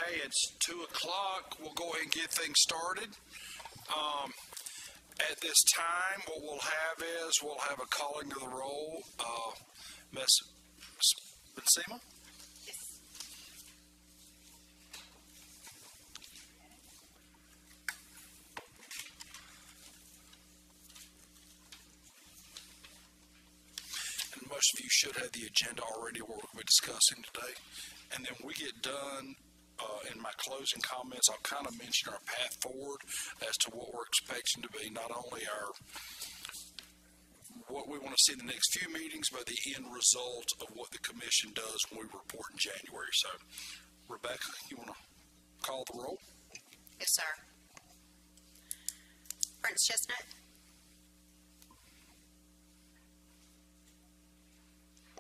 Okay, it's 2 o'clock. We'll go ahead and get things started. At this time, what we'll have is we'll have a calling of the roll. Ms. Benzema? Yes. And most of you should have the agenda already, what we'll be discussing today. And then we get done. In my closing comments, I'll kind of mention our path forward as to what we're expecting to be, not only what we want to see in the next few meetings, but the end result of what the commission does when we report in January. So, Rebecca, you want to call the roll? Yes, sir. Prince Chestnut.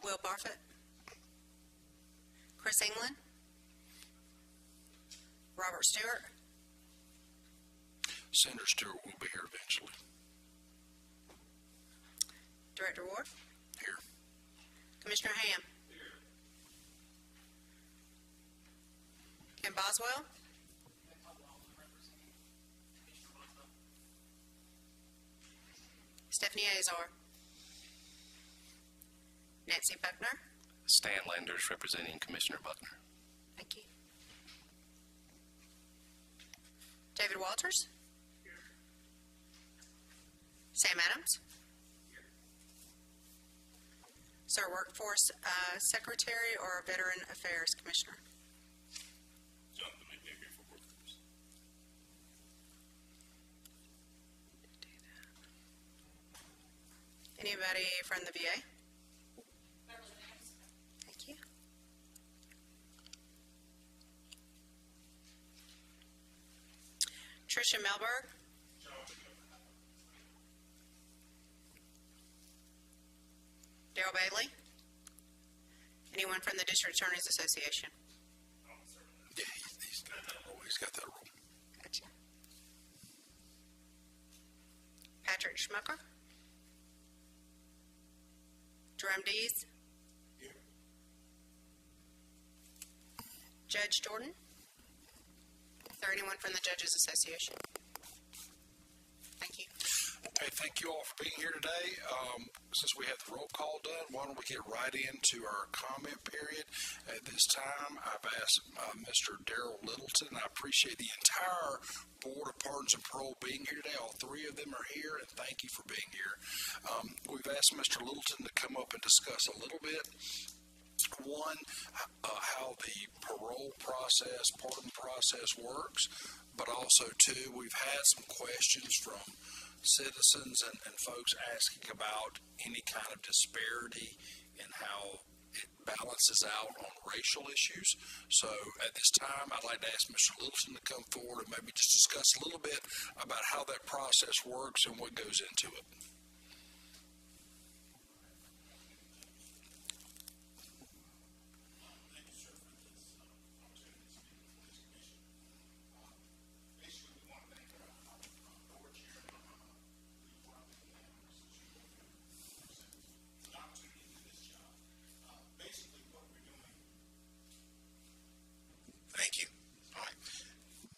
Will Barfoot. Chris England. Robert Stewart. Senator Stewart will be here eventually. Director Ward. Here. Commissioner Ham. Here. Ken Boswell. Stephanie Azar. Nancy Buckner. Stan Landers representing Commissioner Buckner. Thank you. David Walters. Here. Sam Adams. Here. Sir, Workforce Secretary or Veteran Affairs Commissioner? Jonathan may be here for workforce. Anybody from the VA? Thank you. Tricia Melberg. Daryl Bailey. Anyone from the District Attorneys Association? Yeah, he's got that role. He's got that role. Gotcha. Patrick Schmucker. Jerome Dees. Here. Judge Jordan. Is there anyone from the Judges Association? Thank you. Okay, thank you all for being here today. Since we have the roll call done, why don't we get right into our comment period. At this time, I've asked Mr. Darrell Littleton. I appreciate the entire Board of Pardons and Parole being here today. All three of them are here, and thank you for being here. We've asked Mr. Littleton to come up and discuss a little bit. One, how the parole process, pardon process works, but also two, we've had some questions from citizens and folks asking about any kind of disparity in how it balances out on racial issues. So at this time, I'd like to ask Mr. Littleton to come forward and maybe just discuss a little bit about how that process works and what goes into it. Thank you. All right.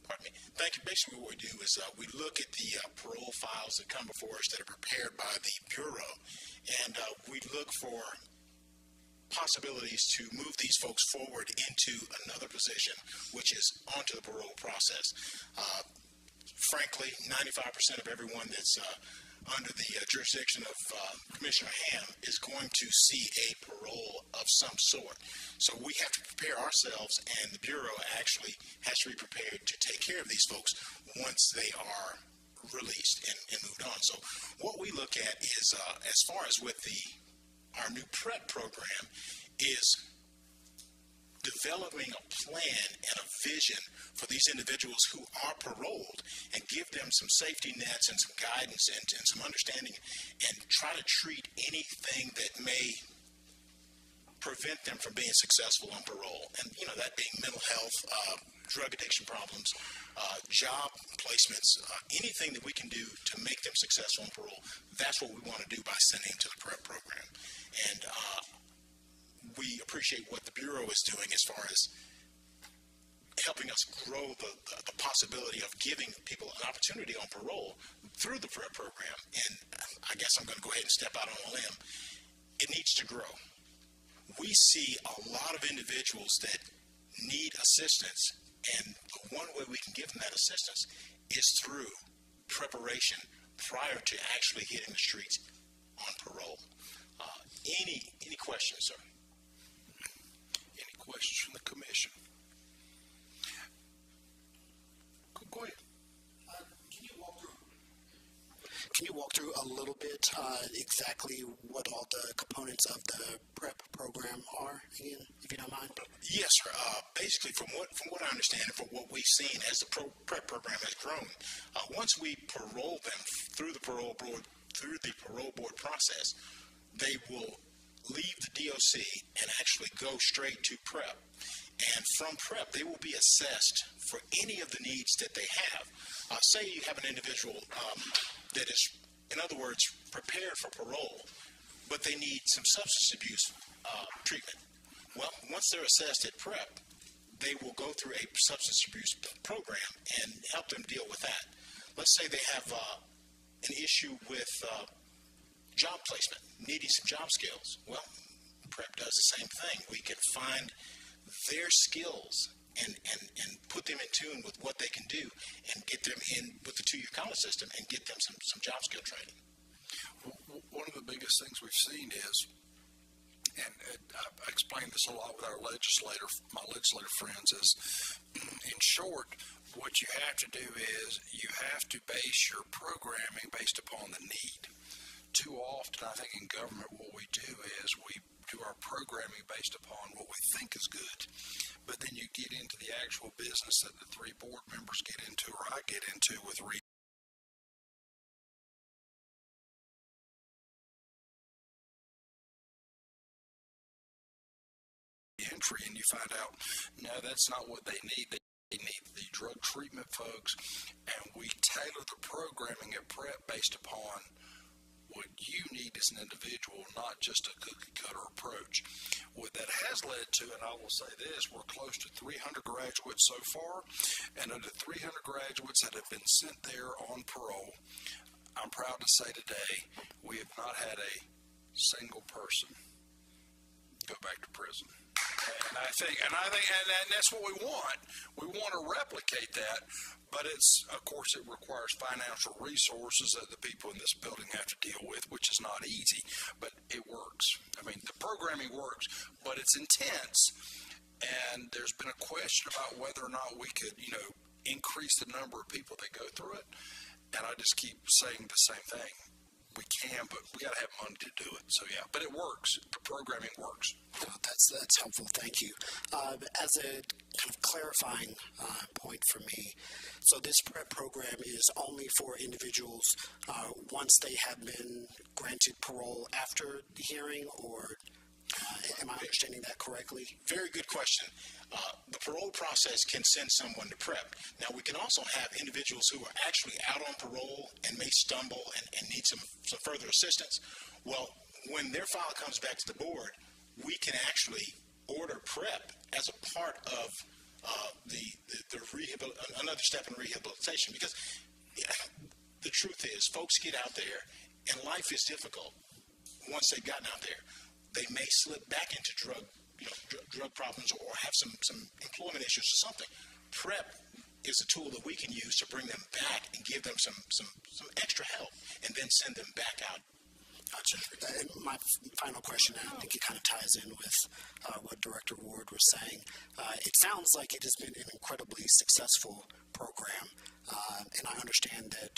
Pardon me. Thank you. Basically, what we do is we look at the parole files that come before us that are prepared by the Bureau, and we look for possibilities to move these folks forward into another position, which is onto the parole process. Frankly, 95% of everyone that's under the jurisdiction of Commissioner Ham is going to see a parole of some sort. So we have to prepare ourselves, and the Bureau actually has to be prepared to take care of these folks once they are released and moved on. So what we look at is, as far as with our new PrEP program, is developing a plan and a vision for these individuals who are paroled and give them some safety nets and some guidance and some understanding, and try to treat anything that may prevent them from being successful on parole. And, you know, that being mental health, drug addiction problems, job placements, anything that we can do to make them successful on parole. That's what we want to do by sending them to the PrEP program. And we appreciate what the Bureau is doing as far as helping us grow the possibility of giving people an opportunity on parole through the PrEP program. And I guess I'm going to go ahead and step out on a limb. It needs to grow. We see a lot of individuals that need assistance, and the one way we can give them that assistance is through preparation prior to actually hitting the streets on parole. Any questions, sir? Any questions from the commission? Go ahead. Can you walk through a little bit exactly what all the components of the PrEP program are, again, if you don't mind? Yes, sir. Basically, from what I understand and from what we've seen as the PrEP program has grown, once we parole them through the parole board process, they will leave the DOC and actually go straight to PrEP. And from PrEP, they will be assessed for any of the needs that they have. Say you have an individual that is, in other words, prepared for parole, but they need some substance abuse treatment. Well, once they're assessed at PrEP, they will go through a substance abuse program and help them deal with that. Let's say they have an issue with job placement, needing some job skills. Well, PrEP does the same thing. We can find their skills and put them in tune with what they can do and get them in with the 2-year college system and get them some job skill training. One of the biggest things we've seen is, and I explain this a lot with my legislative friends, is in short, what you have to do is you have to base your programming based upon the need. Too often, I think in government, what we do is we do our programming based upon what we think is good. But then you get into the actual business that the 3 board members get into, or I get into with Reentry, and you find out, no, that's not what they need. They need the drug treatment folks, and we tailor the programming at PrEP based upon what you need as an individual, not just a cookie-cutter approach. What that has led to, and I will say this, we're close to 300 graduates so far, and of the 300 graduates that have been sent there on parole, I'm proud to say today we have not had a single person go back to prison. And I think that's what we want. We want to replicate that, but of course, it requires financial resources that the people in this building have to deal with, which is not easy, but it works. I mean, the programming works, but it's intense, and there's been a question about whether or not we could, increase the number of people that go through it, and I just keep saying the same thing. We can, but we got to have money to do it. So yeah, but it works. The programming works. Oh, that's helpful. Thank you. As a kind of clarifying point for me, so this PrEP program is only for individuals once they have been granted parole after the hearing, or am I understanding that correctly? Very good question. The parole process can send someone to PrEP. Now, we can also have individuals who are actually out on parole and may stumble and need some further assistance. Well, when their file comes back to the board, we can actually order PrEP as a part of another step in rehabilitation, because the truth is, folks get out there and life is difficult. Once they've gotten out there, they may slip back into drug problems or have some employment issues or something. PrEP is a tool that we can use to bring them back and give them some extra help and then send them back out. Gotcha. My final question, and I think it kind of ties in with what Director Ward was saying. It sounds like it has been an incredibly successful program, and I understand that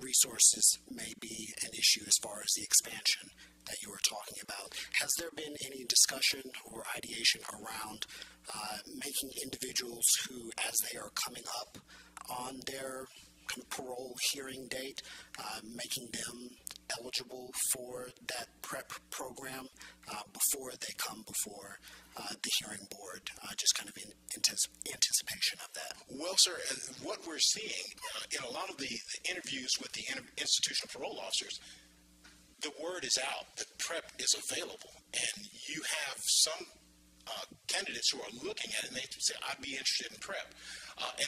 resources may be an issue as far as the expansion that you were talking about. Has there been any discussion or ideation around making individuals who, as they are coming up on their kind of parole hearing date, making them eligible for that PrEP program before they come before the hearing board, just kind of in anticipation of that? Well, sir, what we're seeing in a lot of the interviews with the institutional parole officers, the word is out that PrEP is available, and you have some candidates who are looking at it and they say, I'd be interested in prep.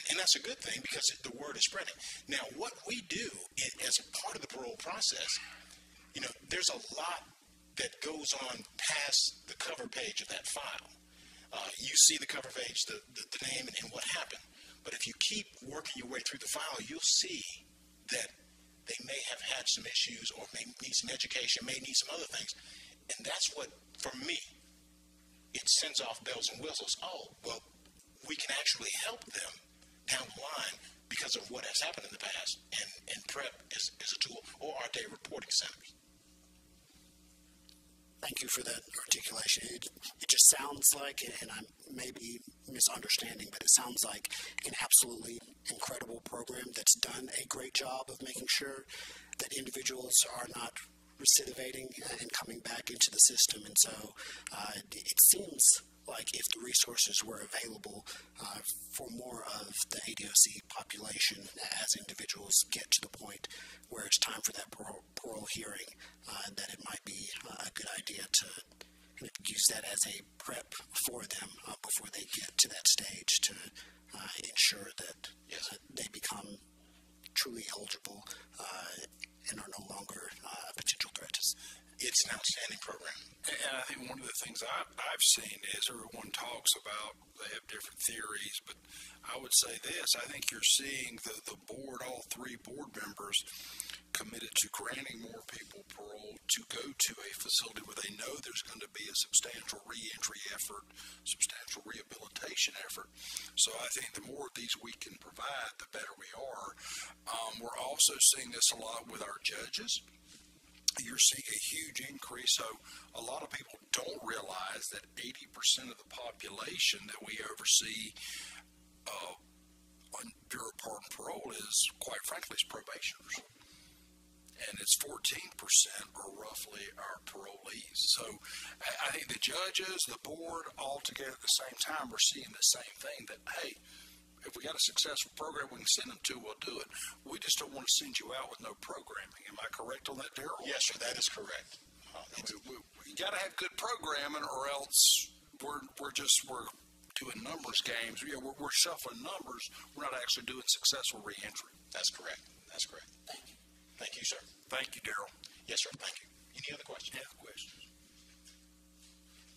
And that's a good thing because the word is spreading. Now, what we do as a part of the parole process, there's a lot that goes on past the cover page of that file. You see the cover page, the name, and what happened. But if you keep working your way through the file, you'll see that they may have had some issues or may need some education, may need some other things. And that's what, for me, it sends off bells and whistles. Oh, well, we can actually help them down the line because of what has happened in the past. And PrEP is a tool, or our day reporting centers. Thank you for that articulation. It just sounds like, and I may be misunderstanding, but it sounds like an absolutely incredible program that's done a great job of making sure that individuals are not recidivating and coming back into the system. And so it seems like if the resources were available for more of the ADOC population as individuals get to the point where it's time for that parole hearing, that it might be a good idea to use that as a prep for them before they get to that stage to ensure that they become truly eligible and are no longer a potential threat. It's an outstanding program. And I think one of the things I've seen is everyone talks about, they have different theories, but I would say this, I think you're seeing the board, all three board members, committed to granting more people parole to go to a facility where they know there's going to be a substantial reentry effort, substantial rehabilitation effort. So I think the more of these we can provide, the better we are. We're also seeing this a lot with our judges. You're seeing a huge increase. So a lot of people don't realize that 80% of the population that we oversee on Bureau of Pardon and Parole is, quite frankly, is probationers. And it's 14% are roughly our parolees. So I think the judges, the board, all together at the same time are seeing the same thing, that, hey, if we got a successful program we can send them to, we'll do it. We just don't want to send you out with no programming. Am I correct on that, Darrell? Yes, sir, that is correct. We got to have good programming, or else we're doing numbers games. We're shuffling numbers. We're not actually doing successful reentry. That's correct. That's correct. Thank you. Thank you, sir. Thank you, Darrell. Yes, sir. Thank you. Any other questions? Yeah, questions.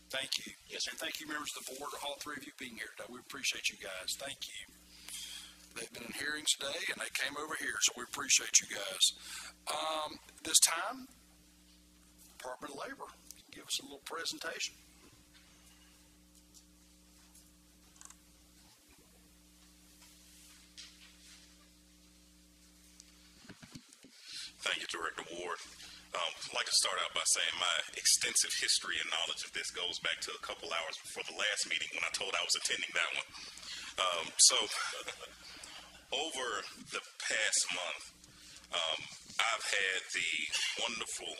Thank you. Yes, sir. And thank you, members of the board, all three of you being here today. We appreciate you guys. Thank you. They've been in hearings today, and they came over here, so we appreciate you guys. This time, Department of Labor, give us a little presentation. Thank you, Director Ward. I'd like to start out by saying my extensive history and knowledge of this goes back to a couple hours before the last meeting when I told I was attending that one. So over the past month, I've had the wonderful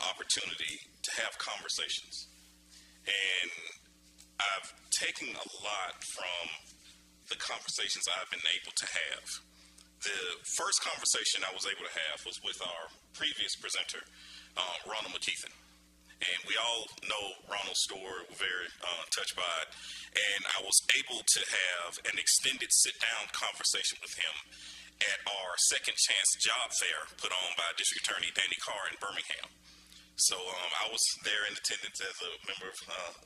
opportunity to have conversations. And I've taken a lot from the conversations I've been able to have. The first conversation I was able to have was with our previous presenter, Ronald McKeithen. And we all know Ronald's story. We're very touched by it. And I was able to have an extended sit-down conversation with him at our Second Chance Job Fair put on by District Attorney Danny Carr in Birmingham. So I was there in attendance as a member of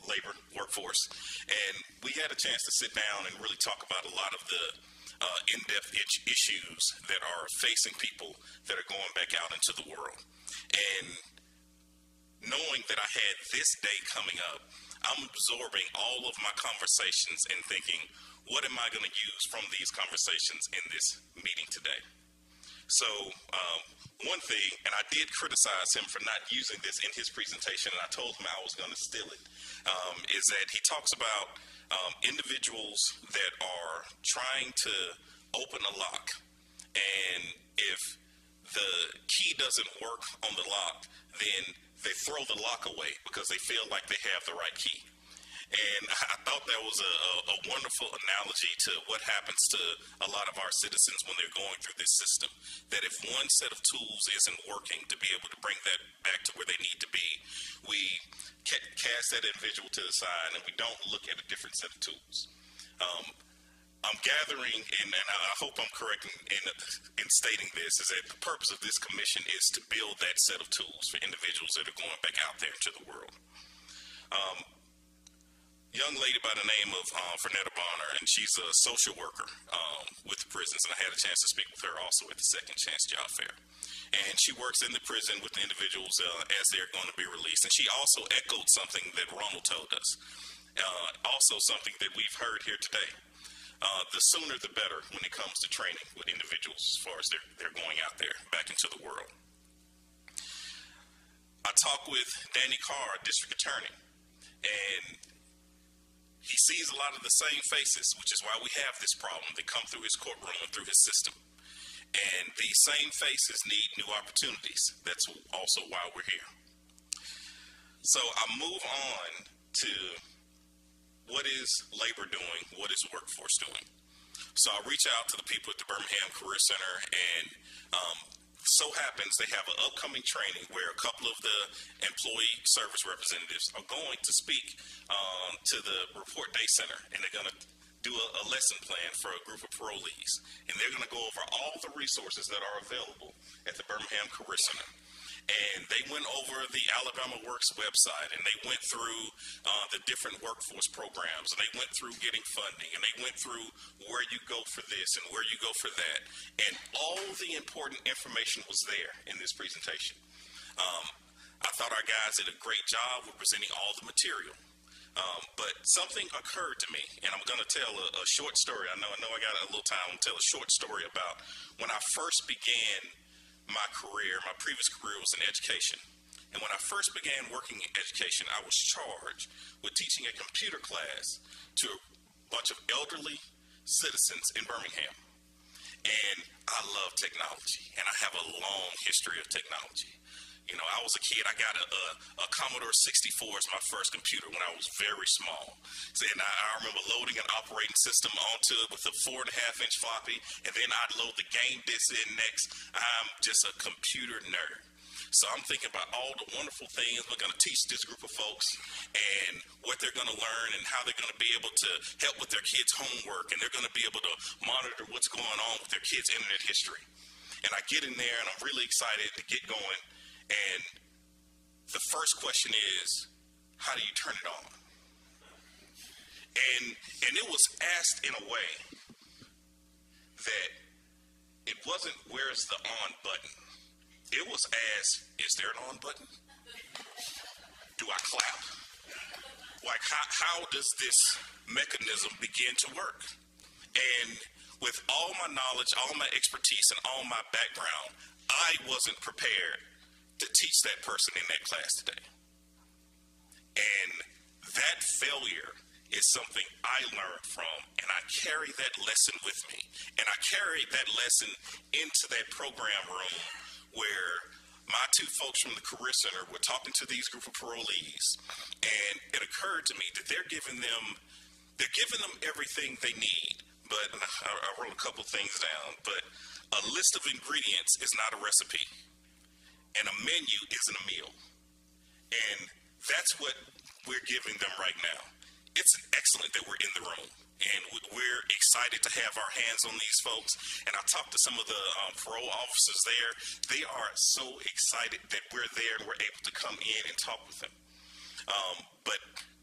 labor workforce. And we had a chance to sit down and really talk about a lot of the in-depth issues that are facing people that are going back out into the world. And knowing that I had this day coming up, I'm absorbing all of my conversations and thinking, what am I going to use from these conversations in this meeting today? So one thing, and I did criticize him for not using this in his presentation, and I told him I was going to steal it, is that he talks about individuals that are trying to open a lock, and if the key doesn't work on the lock, then they throw the lock away because they feel like they have the right key. And I thought that was a wonderful analogy to what happens to a lot of our citizens when they're going through this system. That if one set of tools isn't working to be able to bring that back to where they need to be, we cast that individual to the side and we don't look at a different set of tools. I'm gathering, and I hope I'm correct in stating this, is that the purpose of this commission is to build that set of tools for individuals that are going back out there into the world. Young lady by the name of Fernetta Bonner, and she's a social worker with the prisons, and I had a chance to speak with her also at the Second Chance Job Fair. And she works in the prison with the individuals as they're going to be released. And she also echoed something that Ronald told us, also something that we've heard here today. The sooner the better when it comes to training with individuals as far as they're going out there back into the world. I talked with Danny Carr, district attorney, and he sees a lot of the same faces, which is why we have this problem that come through his courtroom and through his system. And these same faces need new opportunities. That's also why we're here. So I move on to what is labor doing, what is workforce doing. So I reach out to the people at the Birmingham Career Center, and so happens they have an upcoming training where a couple of the employee service representatives are going to speak to the Report Day Center, and they're going to do a lesson plan for a group of parolees, and they're going to go over all the resources that are available at the Birmingham Career Center. And they went over the Alabama Works website, and they went through the different workforce programs, and they went through getting funding, and they went through where you go for this and where you go for that. And all the important information was there in this presentation. I thought our guys did a great job with presenting all the material. But something occurred to me, and I'm going to tell a short story. I know I got a little time to tell a short story about when I first began my career. My previous career was in education. And when I first began working in education, I was charged with teaching a computer class to a bunch of elderly citizens in Birmingham. And I love technology, and I have a long history of technology. You know, I was a kid, I got a Commodore 64 as my first computer when I was very small. So, and I remember loading an operating system onto it with a 4.5-inch floppy, and then I'd load the game disc in next. I'm just a computer nerd. So I'm thinking about all the wonderful things we're going to teach this group of folks and what they're going to learn and how they're going to be able to help with their kids' homework, and they're going to be able to monitor what's going on with their kids' internet history. And I get in there, and I'm really excited to get going. And the first question is, how do you turn it on? And it was asked in a way that it wasn't, where's the on button? It was asked, is there an on button? Do I clap? Like, how does this mechanism begin to work? And with all my knowledge, all my expertise, and all my background, I wasn't prepared to teach that person in that class today. And that failure is something I learned from, and I carry that lesson with me. And I carried that lesson into that program room where my two folks from the Career Center were talking to these group of parolees, and it occurred to me that they're giving them everything they need. But I wrote a couple things down, but a list of ingredients is not a recipe. And a menu isn't a meal. And that's what we're giving them right now. It's excellent that we're in the room. And we're excited to have our hands on these folks. And I talked to some of the parole officers there. They are so excited that we're there and we're able to come in and talk with them. But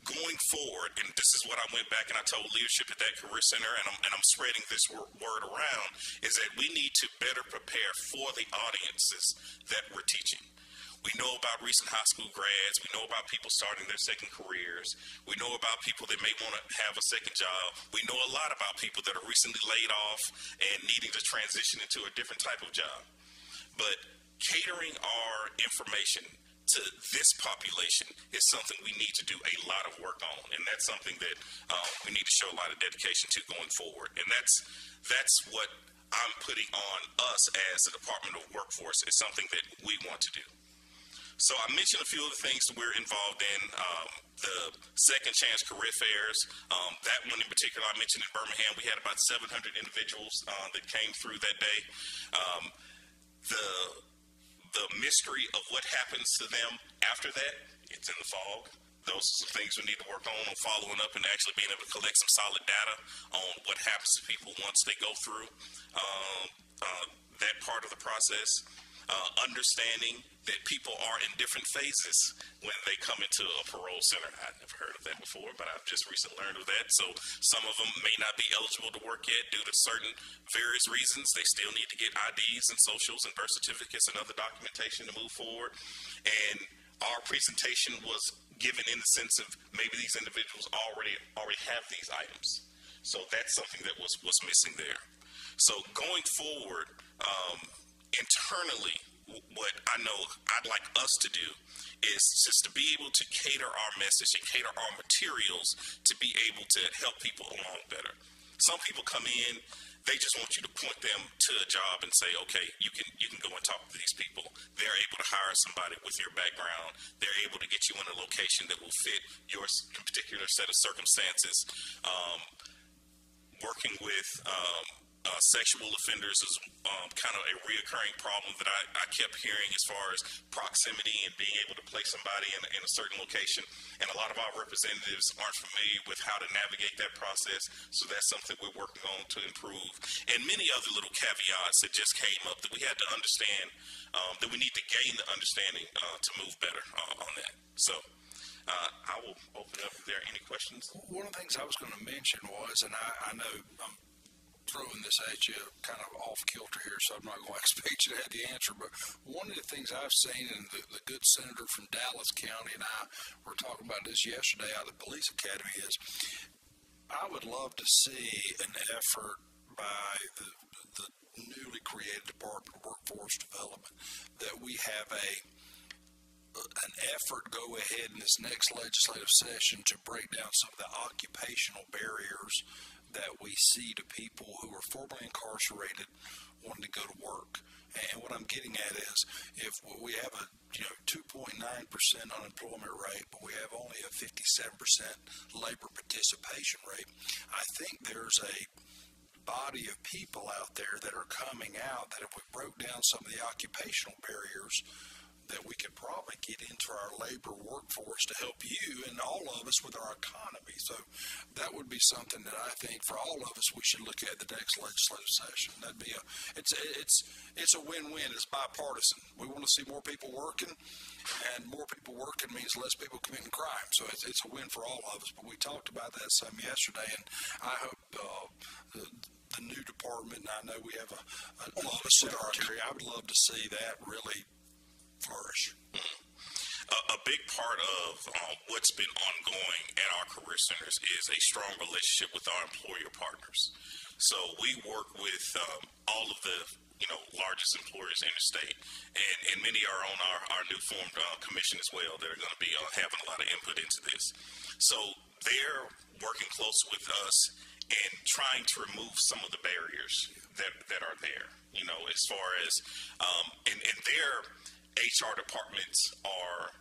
going forward, and this is what I went back and I told leadership at that Career Center, and I'm spreading this word around, is that we need to better prepare for the audiences that we're teaching. We know about recent high school grads. We know about people starting their second careers. We know about people that may want to have a second job. We know a lot about people that are recently laid off and needing to transition into a different type of job. But catering our information to this population is something we need to do a lot of work on, and that's something that we need to show a lot of dedication to going forward. And that's what I'm putting on us as the Department of Workforce, is something that we want to do. So I mentioned a few of the things that we're involved in. The Second Chance Career Fairs, that one in particular I mentioned in Birmingham, we had about 700 individuals that came through that day. The mystery of what happens to them after that, it's in the fog. Those are some things we need to work on following up and actually being able to collect some solid data on what happens to people once they go through that part of the process. Understanding that people are in different phases when they come into a parole center. I'd never heard of that before, but I've just recently learned of that. So some of them may not be eligible to work yet due to certain various reasons. They still need to get IDs and socials and birth certificates and other documentation to move forward. And our presentation was given in the sense of maybe these individuals already have these items. So that's something that was missing there. So going forward, internally, what I know I'd like us to do is just to be able to cater our message and cater our materials to be able to help people along better. Some people come in, they just want you to point them to a job and say, okay, you can go and talk to these people. They're able to hire somebody with your background. They're able to get you in a location that will fit your particular set of circumstances. Working with sexual offenders is kind of a reoccurring problem that I kept hearing as far as proximity and being able to place somebody in a certain location. And a lot of our representatives aren't familiar with how to navigate that process. So that's something we're working on to improve. And many other little caveats that just came up that we had to understand, that we need to gain the understanding to move better on that. So I will open up if there are any questions. One of the things I was going to mention was, and I know I'm throwing this at you kind of off kilter here, so I'm not going to expect you to have the answer, but one of the things I've seen, and the good senator from Dallas County and I were talking about this yesterday out of the police academy, is I would love to see an effort by the newly created Department of Workforce Development that we have an effort go ahead in this next legislative session to break down some of the occupational barriers that we see to people who are formerly incarcerated wanting to go to work. And what I'm getting at is, if we have a 2.9% unemployment rate, but we have only a 57% labor participation rate, I think there's a body of people out there that are coming out that if we broke down some of the occupational barriers, that we could probably get into our labor workforce to help you and all of us with our economy. So that would be something that I think for all of us we should look at the next legislative session. That'd be it's a win-win. It's bipartisan. We want to see more people working, and more people working means less people committing crime. So it's a win for all of us. But we talked about that some yesterday, and I hope the new department, and I know we have a lot of secretary, I would love to see that really flourish. A big part of what's been ongoing at our career centers is a strong relationship with our employer partners. So we work with all of the largest employers in the state, and many are on our new formed commission as well that are going to be having a lot of input into this. So they're working close with us and trying to remove some of the barriers that are there. As far as and their HR departments are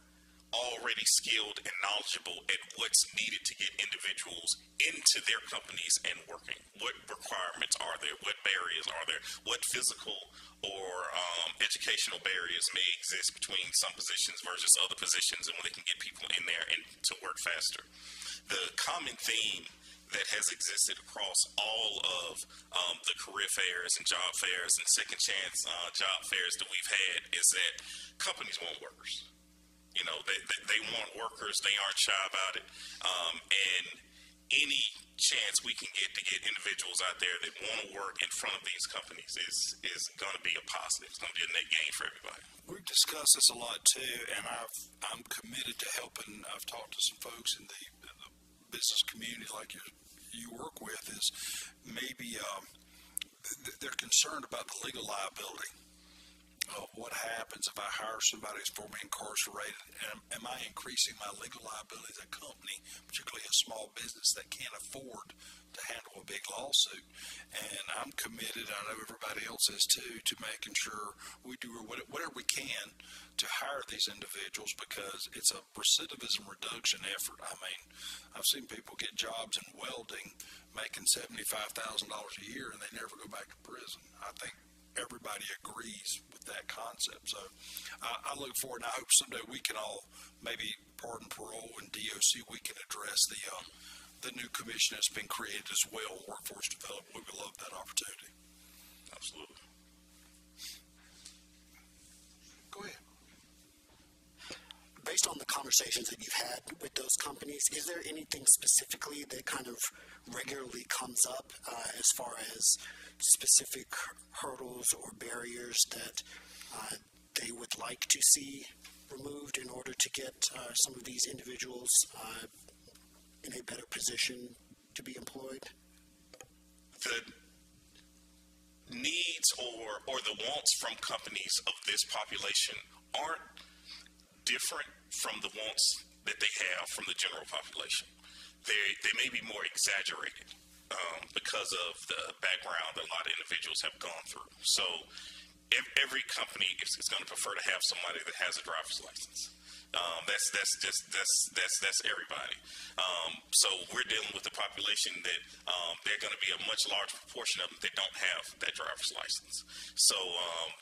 already skilled and knowledgeable at what's needed to get individuals into their companies and working. What requirements are there? What barriers are there? What physical or educational barriers may exist between some positions versus other positions, and when they can get people in there and to work faster? The common theme that has existed across all of the career fairs and job fairs and second chance job fairs that we've had is that companies want workers. They want workers. They aren't shy about it. And any chance we can get to get individuals out there that want to work in front of these companies is going to be a positive. It's going to be a net gain for everybody. We've discussed this a lot too, and I'm committed to helping. I've talked to some folks in the business community like you work with, is maybe they're concerned about the legal liability What happens if I hire somebody who's formerly incarcerated? Am I increasing my legal liability as a company, particularly a small business that can't afford to handle a big lawsuit? And I'm committed, I know everybody else is too, to making sure we do whatever we can to hire these individuals, because it's a recidivism reduction effort. I mean, I've seen people get jobs in welding making $75,000 a year and they never go back to prison. I think everybody agrees with that concept. So I look forward, and I hope someday we can all, maybe pardon parole and DOC, we can address the new commission that's been created as well, workforce development. We would love that opportunity. Absolutely. Go ahead. Based on the conversations that you've had with those companies, is there anything specifically that kind of regularly comes up as far as specific hurdles or barriers that they would like to see removed in order to get some of these individuals in a better position to be employed? The needs or the wants from companies of this population aren't different from the wants that they have from the general population. They may be more exaggerated because of the background that a lot of individuals have gone through. So every company is going to prefer to have somebody that has a driver's license. That's everybody. So we're dealing with a population that they're going to be a much larger proportion of them that don't have that driver's license. So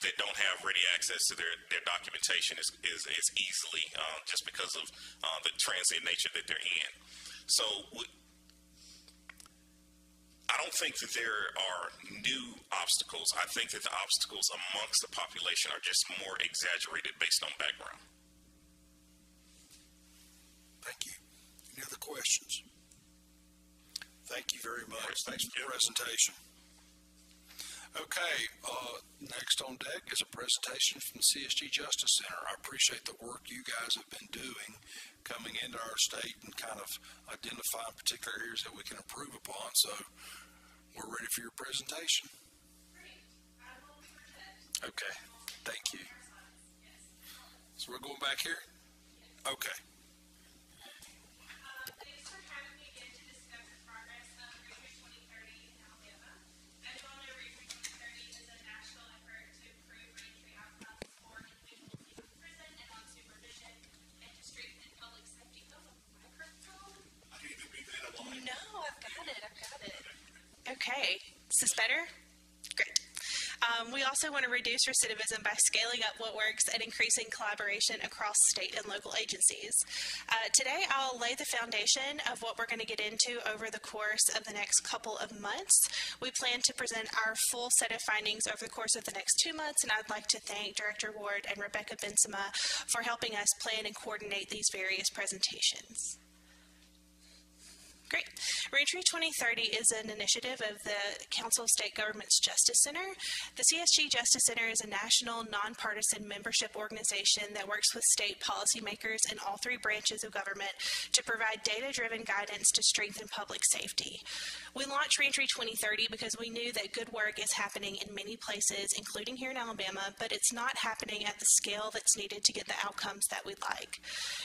they don't have ready access to their documentation is easily just because of the transient nature that they're in. So I don't think that there are new obstacles. I think that the obstacles amongst the population are just more exaggerated based on background. Thank you. Any other questions? Thank you very much. Thanks for the presentation. Okay, next on deck is a presentation from the CSG Justice Center. I appreciate the work you guys have been doing coming into our state and kind of identifying particular areas that we can improve upon. So we're ready for your presentation. Okay, thank you. So we're going back here? Okay. Thanks for having me again to discuss the progress of Reentry 2030 in Alabama. As you all know, Reentry 2030 is a national effort to improve reentry outcomes for individuals in prison and on supervision and to strengthen public safety. Oh, microphone? I need to be that alone. No, I've got it. Okay, is this better? Great. We also want to reduce recidivism by scaling up what works and increasing collaboration across state and local agencies. Today, I'll lay the foundation of what we're going to get into over the course of the next couple of months. We plan to present our full set of findings over the course of the next 2 months, and I'd like to thank Director Ward and Rebecca Bensema for helping us plan and coordinate these various presentations. Great. Reentry 2030 is an initiative of the Council of State Governments Justice Center. The CSG Justice Center is a national, nonpartisan membership organization that works with state policymakers in all 3 branches of government to provide data-driven guidance to strengthen public safety. We launched Reentry 2030 because we knew that good work is happening in many places, including here in Alabama, but it's not happening at the scale that's needed to get the outcomes that we'd like.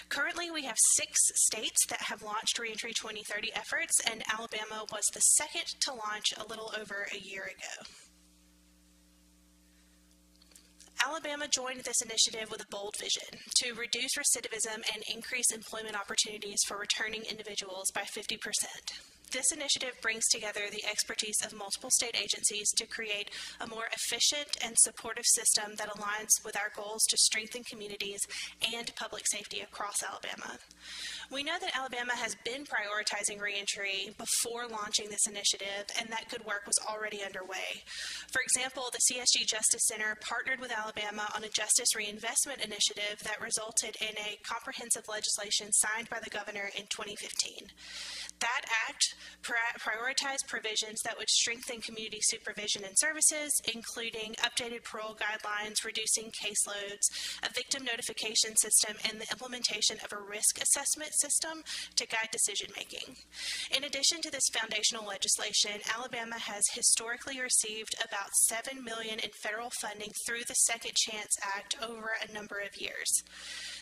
Currently, we have 6 states that have launched Reentry 2030 efforts, and Alabama was the second to launch a little over a year ago. Alabama joined this initiative with a bold vision to reduce recidivism and increase employment opportunities for returning individuals by 50%. This initiative brings together the expertise of multiple state agencies to create a more efficient and supportive system that aligns with our goals to strengthen communities and public safety across Alabama. We know that Alabama has been prioritizing reentry before launching this initiative, and that good work was already underway. For example, the CSG Justice Center partnered with Alabama on a justice reinvestment initiative that resulted in a comprehensive legislation signed by the governor in 2015. That act prioritize provisions that would strengthen community supervision and services, including updated parole guidelines, reducing caseloads, a victim notification system, and the implementation of a risk assessment system to guide decision-making. In addition to this foundational legislation, Alabama has historically received about $7 million in federal funding through the Second Chance Act over a number of years.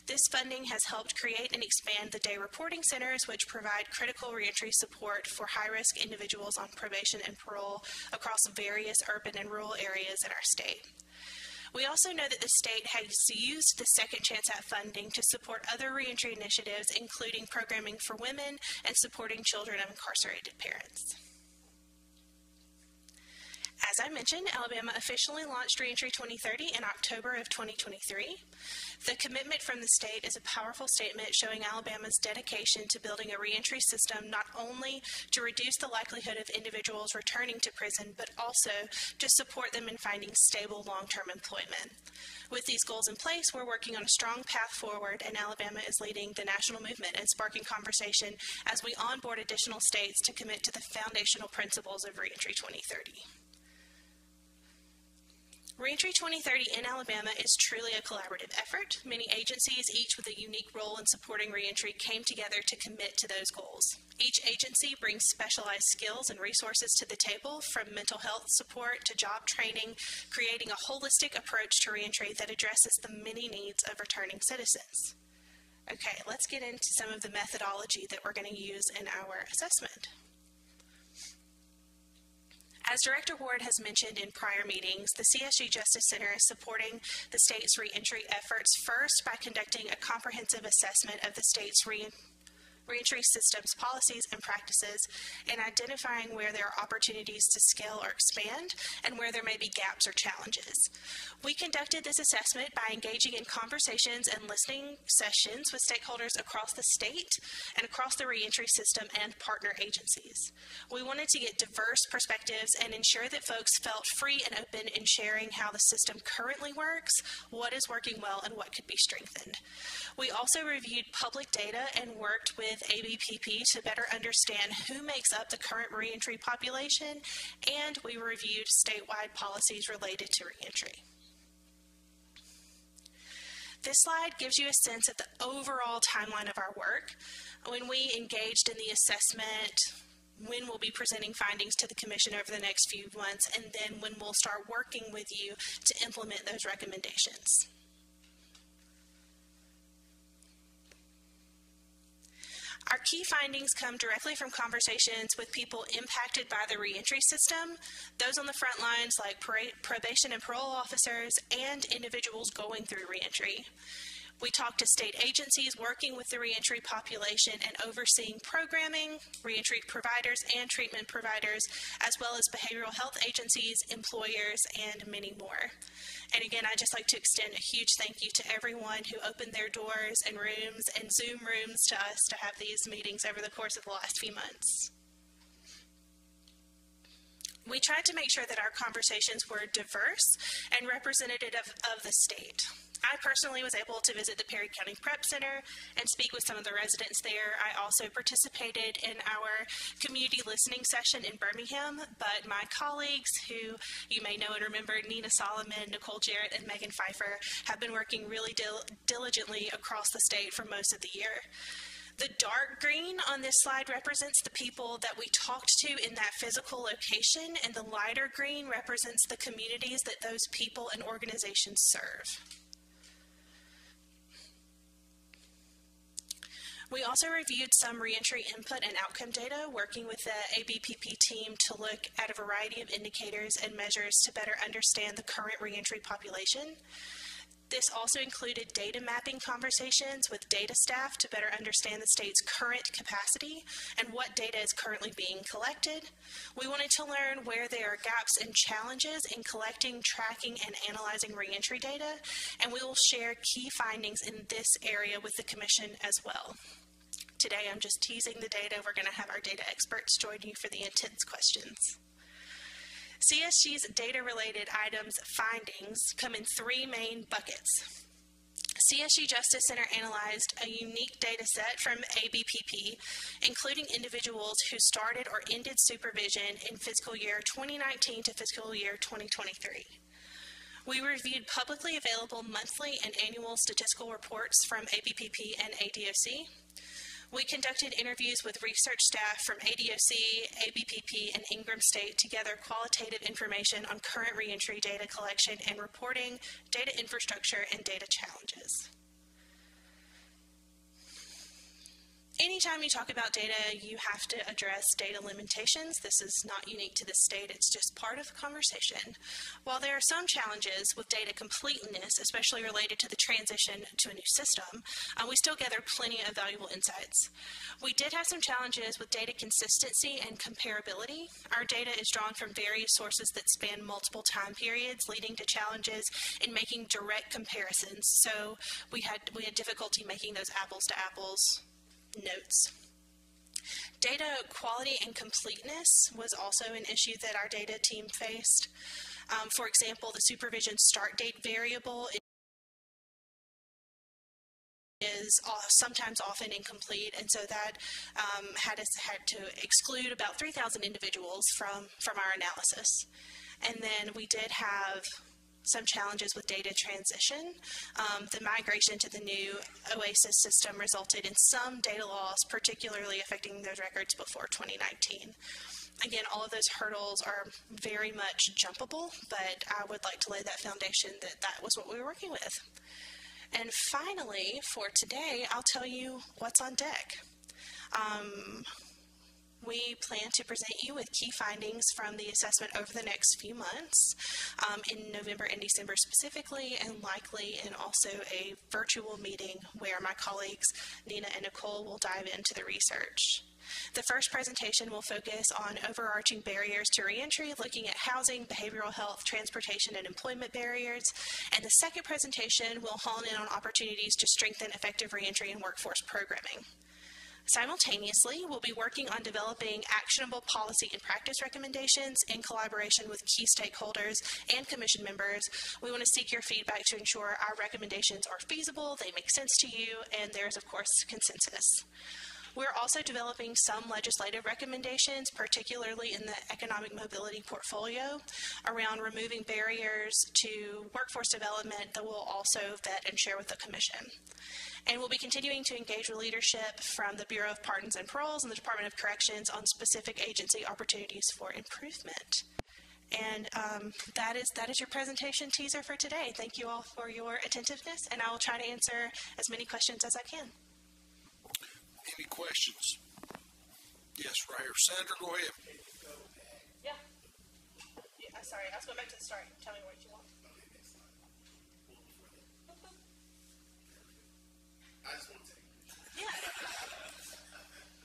This funding has helped create and expand the day reporting centers, which provide critical reentry support for high-risk individuals on probation and parole across various urban and rural areas in our state. We also know that the state has used the Second Chance Act funding to support other reentry initiatives, including programming for women and supporting children of incarcerated parents. As I mentioned, Alabama officially launched Reentry 2030 in October of 2023. The commitment from the state is a powerful statement showing Alabama's dedication to building a reentry system not only to reduce the likelihood of individuals returning to prison, but also to support them in finding stable long-term employment. With these goals in place, we're working on a strong path forward, and Alabama is leading the national movement and sparking conversation as we onboard additional states to commit to the foundational principles of Reentry 2030. Reentry 2030 in Alabama is truly a collaborative effort. Many agencies, each with a unique role in supporting reentry, came together to commit to those goals. Each agency brings specialized skills and resources to the table, from mental health support to job training, creating a holistic approach to reentry that addresses the many needs of returning citizens. Okay, let's get into some of the methodology that we're going to use in our assessment. As Director Ward has mentioned in prior meetings, the CSG Justice Center is supporting the state's reentry efforts first by conducting a comprehensive assessment of the state's reentry systems, policies, and practices, and identifying where there are opportunities to scale or expand and where there may be gaps or challenges. We conducted this assessment by engaging in conversations and listening sessions with stakeholders across the state and across the reentry system and partner agencies. We wanted to get diverse perspectives and ensure that folks felt free and open in sharing how the system currently works, what is working well, and what could be strengthened. We also reviewed public data and worked with ABPP to better understand who makes up the current reentry population, and we reviewed statewide policies related to reentry. This slide gives you a sense of the overall timeline of our work. When we engaged in the assessment, when we'll be presenting findings to the Commission over the next few months, and then when we'll start working with you to implement those recommendations. Our key findings come directly from conversations with people impacted by the reentry system, those on the front lines like probation and parole officers, and individuals going through reentry. We talked to state agencies working with the reentry population and overseeing programming, reentry providers and treatment providers, as well as behavioral health agencies, employers, and many more. And again, I'd just like to extend a huge thank you to everyone who opened their doors and rooms and Zoom rooms to us to have these meetings over the course of the last few months. We tried to make sure that our conversations were diverse and representative of the state. I personally was able to visit the Perry County Prep Center and speak with some of the residents there. I also participated in our community listening session in Birmingham, but my colleagues, who you may know and remember, Nina Solomon, Nicole Jarrett, and Megan Pfeiffer, have been working really diligently across the state for most of the year. The dark green on this slide represents the people that we talked to in that physical location, and the lighter green represents the communities that those people and organizations serve. We also reviewed some reentry input and outcome data, working with the ABPP team to look at a variety of indicators and measures to better understand the current reentry population. This also included data mapping conversations with data staff to better understand the state's current capacity and what data is currently being collected. We wanted to learn where there are gaps and challenges in collecting, tracking, and analyzing reentry data, and we will share key findings in this area with the Commission as well. Today, I'm just teasing the data. We're going to have our data experts join you for the intense questions. CSG's data-related items findings come in three main buckets: CSU Justice Center analyzed a unique data set from ABPP, including individuals who started or ended supervision in fiscal year 2019 to fiscal year 2023. We reviewed publicly available monthly and annual statistical reports from ABPP and ADOC. We conducted interviews with research staff from ADOC, ABPP, and Ingram State to gather qualitative information on current reentry data collection and reporting, data infrastructure, and data challenges. Anytime you talk about data, you have to address data limitations. This is not unique to this state. It's just part of the conversation. While there are some challenges with data completeness, especially related to the transition to a new system, we still gather plenty of valuable insights. We did have some challenges with data consistency and comparability. Our data is drawn from various sources that span multiple time periods, leading to challenges in making direct comparisons. So we had difficulty making those apples to apples notes. Data quality and completeness was also an issue that our data team faced. For example, the supervision start date variable is sometimes often incomplete, and so that had to exclude about 3,000 individuals from our analysis. And then we did have some challenges with data transition. The migration to the new OASIS system resulted in some data loss, particularly affecting those records before 2019. Again, all of those hurdles are very much jumpable, but I would like to lay that foundation that was what we were working with. And finally, for today, I'll tell you what's on deck. We plan to present you with key findings from the assessment over the next few months, in November and December specifically, and likely in also a virtual meeting where my colleagues Nina and Nicole will dive into the research. The first presentation will focus on overarching barriers to reentry, looking at housing, behavioral health, transportation, and employment barriers. And the second presentation will hone in on opportunities to strengthen effective reentry and workforce programming. Simultaneously, we'll be working on developing actionable policy and practice recommendations in collaboration with key stakeholders and commission members. We want to seek your feedback to ensure our recommendations are feasible, they make sense to you, and there's, of course, consensus. We're also developing some legislative recommendations, particularly in the economic mobility portfolio, around removing barriers to workforce development that we'll also vet and share with the Commission. And we'll be continuing to engage with leadership from the Bureau of Pardons and Paroles and the Department of Corrections on specific agency opportunities for improvement. And that is your presentation teaser for today. Thank you all for your attentiveness, and I will try to answer as many questions as I can. Any questions? Yes, right here. Sandra, go ahead. Yeah. Sorry, I was going back to the start. Tell me what you want. I just want to take it. Yeah.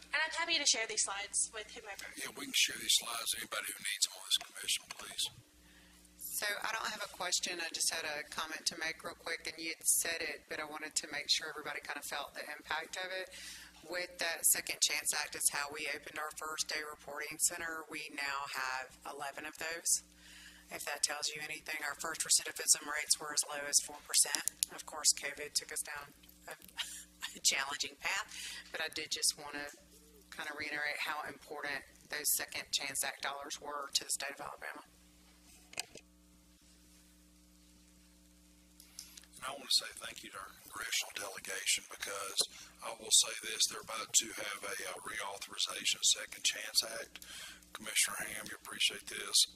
And I'm happy to share these slides with whomever. Yeah, we can share these slides. Anybody who needs them on this commission, please. So I don't have a question. I just had a comment to make real quick, and you had said it, but I wanted to make sure everybody kind of felt the impact of it. With that Second Chance Act is how we opened our first day reporting center. We now have 11 of those. If that tells you anything, our first recidivism rates were as low as 4%. Of course, COVID took us down a challenging path, but I did just want to kind of reiterate how important those Second Chance Act dollars were to the state of Alabama. And I want to say thank you to our congressional delegation, because I will say this, they're about to have a reauthorization of Second Chance Act. Commissioner Ham, you appreciate this.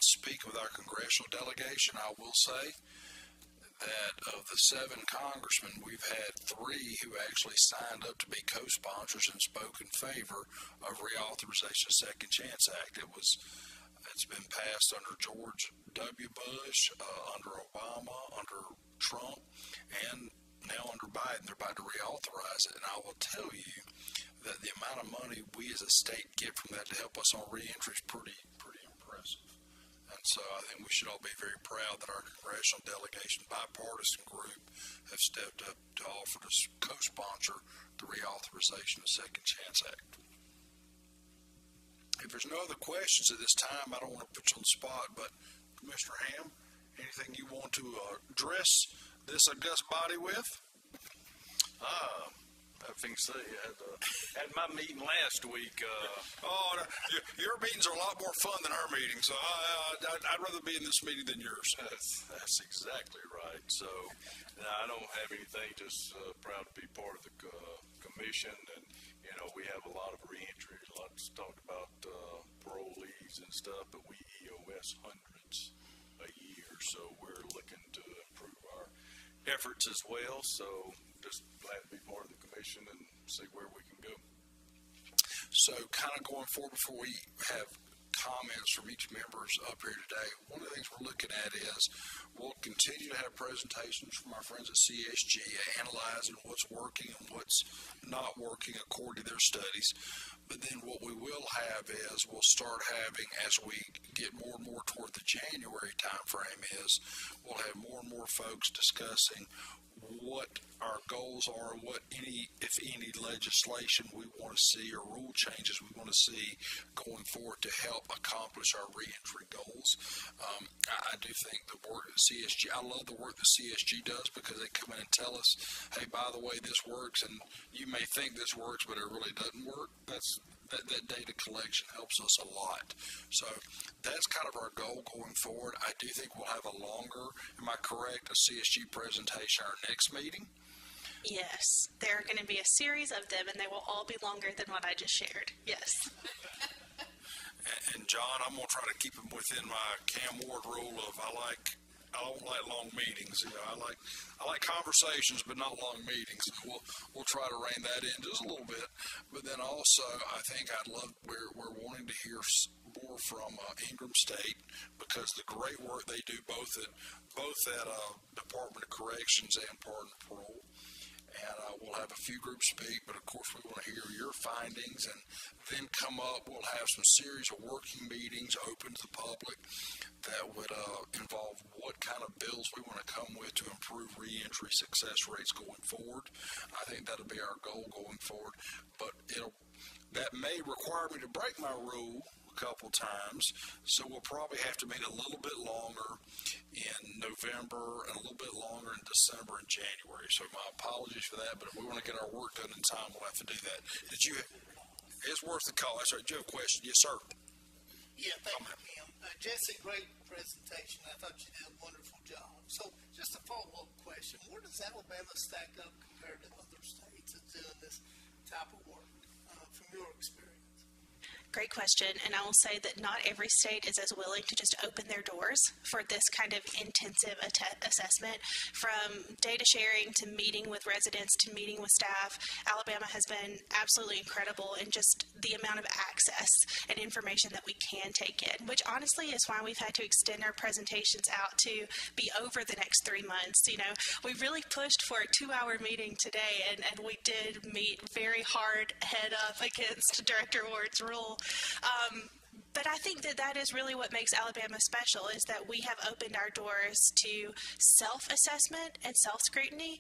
Speaking with our congressional delegation, I will say that of the 7 congressmen, we've had 3 who actually signed up to be co-sponsors and spoke in favor of reauthorization of Second Chance Act. It's been passed under George W. Bush, under Obama, under Trump, and now under Biden. They're about to reauthorize it. And I will tell you that the amount of money we as a state get from that to help us on reentry is pretty impressive. And so I think we should all be very proud that our congressional delegation bipartisan group have stepped up to offer to co-sponsor the reauthorization of Second Chance Act. If there's no other questions at this time, I don't want to put you on the spot, but Commissioner Ham, anything you want to address this august body with? I think so. Had my meeting last week. Your meetings are a lot more fun than our meetings. So I'd rather be in this meeting than yours. That's exactly right. So I don't have anything. Just proud to be part of the commission, and we have a lot of reentry. Lots talked about parolees and stuff, but we EOS hundreds a year. So we're looking to improve our efforts as well. So just glad to be part of the commission and see where we can go. So kind of going forward, before we have comments from each members up here today, one of the things we're looking at is we'll continue to have presentations from our friends at CSG analyzing what's working and what's not working according to their studies. But then what we will have is we'll start having, as we get more and more toward the January time frame, is we'll have more and more folks discussing what our goals are, what if any legislation we want to see or rule changes we want to see going forward to help accomplish our reentry goals. I do think the work that CSG, I love the work that CSG does, because they come in and tell us, hey, by the way, this works, and you may think this works, but it really doesn't work. That data collection helps us a lot. So that's kind of our goal going forward. I do think we'll have a longer, am I correct, a CSG presentation our next meeting? Yes, there are going to be a series of them, and they will all be longer than what I just shared. Yes. And John, I'm going to try to keep them within my Cam Ward rule of I don't like long meetings. I like conversations, but not long meetings. We'll try to rein that in just a little bit. But then also, I think we're wanting to hear more from Ingram State, because the great work they do both at Department of Corrections and Pardon and Parole. And we'll have a few groups speak, but of course we want to hear your findings, and then we'll have some series of working meetings open to the public that would involve what kind of bills we want to come with to improve reentry success rates going forward. I think that'll be our goal going forward, but that may require me to break my rule a couple times, so we'll probably have to meet a little bit longer in November and a little bit longer in December and January. So my apologies for that, but if we want to get our work done in time, we'll have to do that. It's worth the call. That's right. Did you have a question? Yes, sir. Yeah, thank you, Kim. Jesse, great presentation. I thought you did a wonderful job. So just a follow-up question. Where does Alabama stack up compared to other states that's doing this type of work from your experience? Great question, and I will say that not every state is as willing to just open their doors for this kind of intensive assessment. From data sharing to meeting with residents to meeting with staff, Alabama has been absolutely incredible in just the amount of access and information that we can take in, which honestly is why we've had to extend our presentations out to be over the next 3 months. We really pushed for a 2-hour meeting today, and we did meet very hard head up against Director Ward's rule. But I think that is really what makes Alabama special, is that we have opened our doors to self-assessment and self-scrutiny,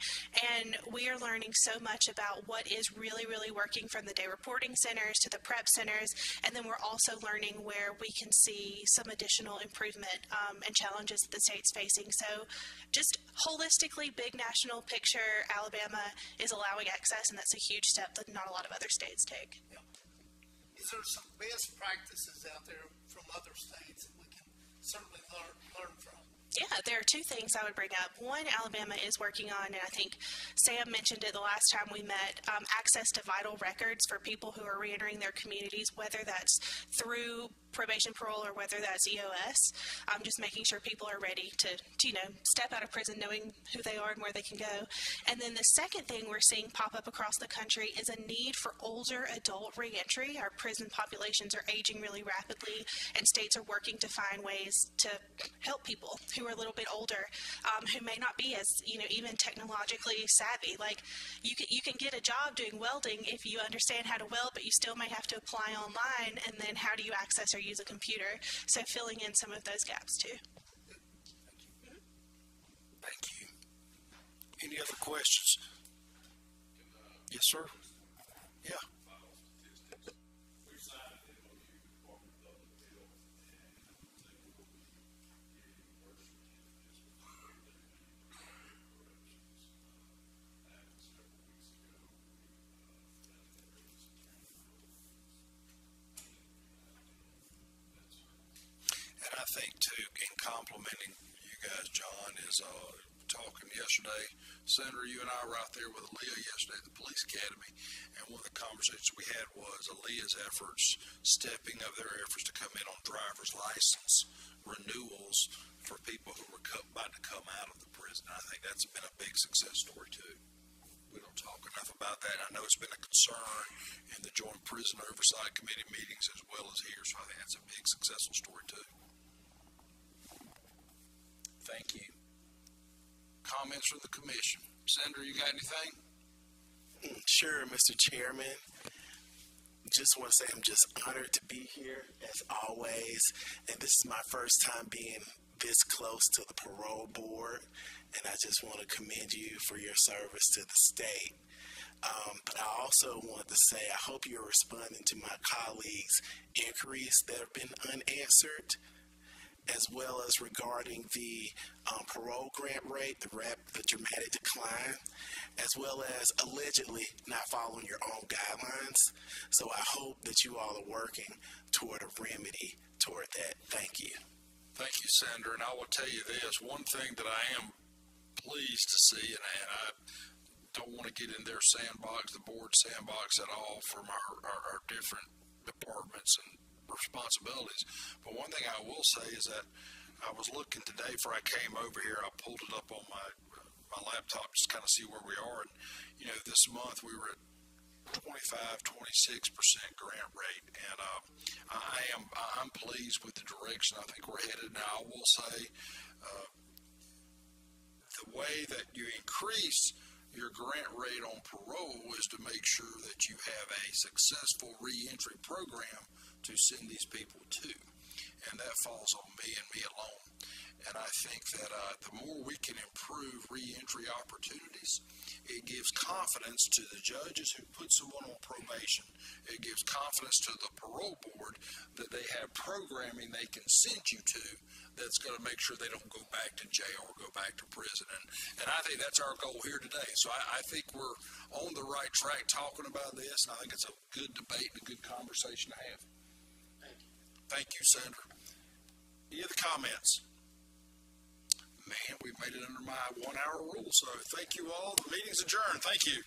and we are learning so much about what is really, really working, from the day reporting centers to the prep centers, and then we're also learning where we can see some additional improvement and challenges that the state's facing. So just holistically, big national picture, Alabama is allowing access, and that's a huge step that not a lot of other states take. Yeah. Is there some best practices out there from other states that we can certainly learn from? Yeah, there are 2 things I would bring up. One, Alabama is working on, and I think Sam mentioned it the last time we met, access to vital records for people who are reentering their communities, whether that's through probation, parole, or whether that's EOS. Just making sure people are ready to step out of prison knowing who they are and where they can go. And then the second thing we're seeing pop up across the country is a need for older adult reentry. Our prison populations are aging really rapidly, and states are working to find ways to help people who are a little bit older, who may not be as, even technologically savvy. Like, you can get a job doing welding if you understand how to weld, but you still may have to apply online, and then how do you access or use a computer? So filling in some of those gaps too. Thank you. Any other questions? Yes, sir. Yeah. complimenting you guys, John, is talking yesterday. Senator, you and I were out there with Aaliyah yesterday at the police academy, and one of the conversations we had was Aaliyah's efforts, stepping up their efforts to come in on driver's license renewals for people who were about to come out of the prison. I think that's been a big success story too. We don't talk enough about that. I know it's been a concern in the Joint Prison Oversight Committee meetings as well as here, so I think that's a big successful story too. Thank you. Comments from the commission. Senator, you got anything? Sure, Mr. Chairman. Just want to say I'm just honored to be here as always, and this is my first time being this close to the parole board, and I just want to commend you for your service to the state. But I also want to say I hope you're responding to my colleagues' inquiries that have been unanswered, as well as regarding the parole grant rate, the dramatic decline, as well as allegedly not following your own guidelines. So I hope that you all are working toward a remedy toward that. Thank you. Thank you, Senator. And I will tell you this, one thing that I am pleased to see, and I don't want to get in their sandbox, the board sandbox at all from our different departments and responsibilities. But one thing I will say is that I was looking today before I came over here. I pulled it up on my laptop just to kind of see where we are. And, you know, this month we were at 26% grant rate. And I'm pleased with the direction I think we're headed. Now, I will say the way that you increase your grant rate on parole is to make sure that you have a successful reentry program to send these people to. And that falls on me and me alone. And I think that the more we can improve reentry opportunities, it gives confidence to the judges who put someone on probation. It gives confidence to the parole board that they have programming they can send you to that's going to make sure they don't go back to jail or go back to prison. And I think that's our goal here today. So I think we're on the right track talking about this, and I think it's a good debate and a good conversation to have. Thank you, Senator. Any other comments? Man, we've made it under my 1 hour rule, so thank you all. The meeting's adjourned. Thank you.